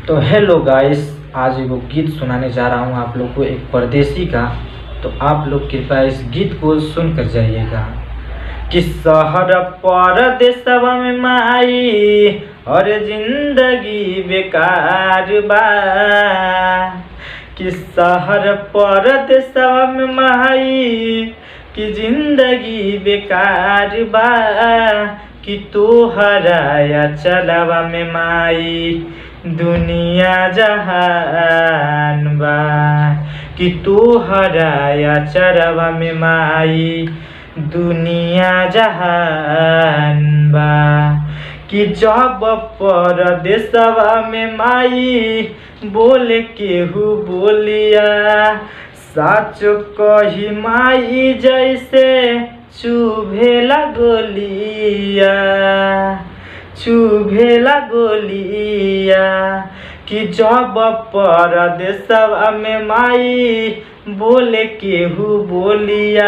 तो hello guys, आज एगो गीत सुनाने जा रहा हूँ आप लोग को, एक परदेसी का। तो आप लोग कृपया इस गीत को सुन कर जाइएगा। कि शहर परदेसवा में माई और जिंदगी बेकार बा। कि शहर परदेसवा में माई कि जिंदगी बेकार बा। कि तोहरा चलवा में माई दुनिया जहान बा। कि तोहरा चरवा में माई दुनिया जहान बा। कि जब परदेसवा में माई बोले केहू बोलिया, सच कही माई जैसे चुभेला गोलिया, चुभेला गोलिया। कि जब परदेसवा में माई बोले केहू बोलिया,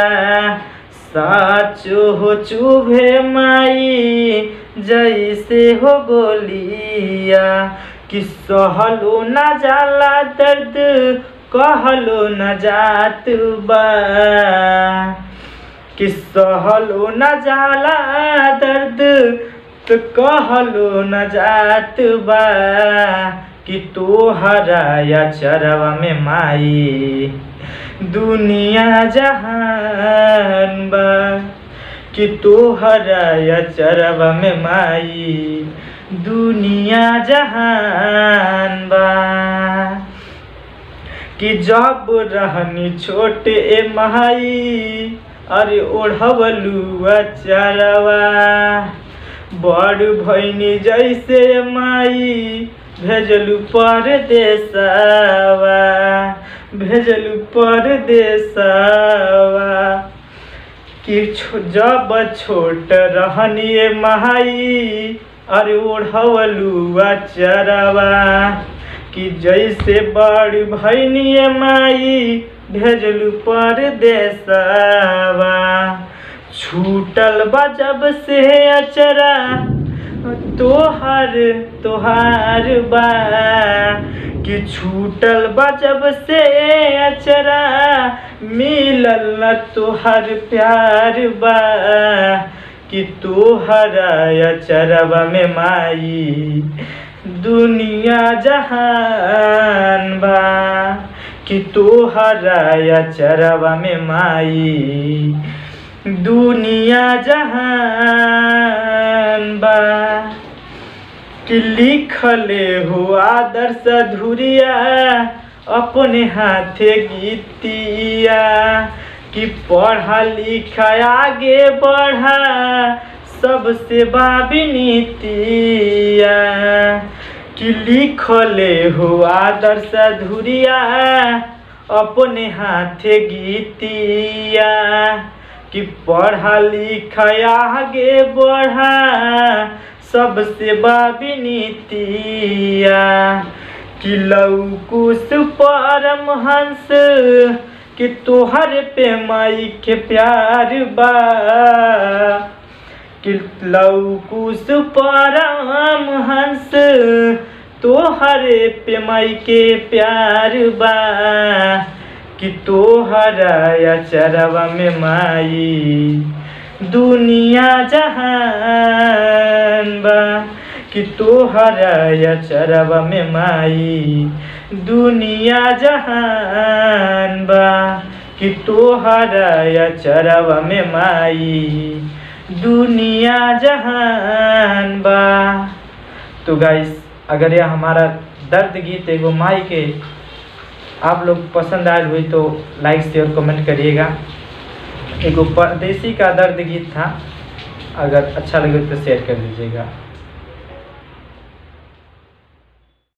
सच हो चुभे माई जैसे हो गोलिया। कि सहलो न जाला दर्द कहलो न जात बा। कि सहलो न जाला दर्द तो कहलो न जात बा। कि तोहरा चरवा में माई दुनिया जहान बा। कि तोहरा चरवा में माई दुनिया जहान बा। कि जब रहनी छोटे ए माई अरे ओढ़वलू चरवा, बड़ भैनी जैसे माई भेजलू परदेसवा, भेजलू परदेसवा। कि जब छोट रहनी माई अरे ओढ़वलू चरवा। कि जैसे बड़ भैनी माई भेजलू परदेसवा। छूटल बा जब से अचरा तोहार तोहार बा। कि छूटल बा जब से अचरा मिलल न तोहार प्यार बा। कि तोहरा चरवा में माई दुनिया जहान बा। कि तोहरा चरवा में माई दुनिया जहान बा। कि लिखले हो आदर्श अधूरिया अपने हाथे गीतिया। कि पढ़ा लिखा आगे बढ़ा सबसे बाबिनीतिया। कि लिखले हो आदर्श अधूरिया अपने हाथे गीतिया। कि पढ़ा लिखा आगे बढ़ा सबसे बाबिनीतिया। कि लौकुश परमहंस कि तोहर पे माई के प्यार बा। कि लौकुश परमहंस तोहरे पे माई के प्यार बा। कि तोहरा चरवा में माई दुनिया जहान बा। कि तोहरा चरवा में माई दुनिया जहान बा। कि तोहरा चरवा में माई दुनिया जहान बा। तो गाइस, अगर यह हमारा दर्द गीत एगो माई के आप लोग पसंद आए हुई तो लाइक शेयर कमेंट करिएगा। एगो परदेसी का दर्द गीत था, अगर अच्छा लगे तो शेयर कर दीजिएगा।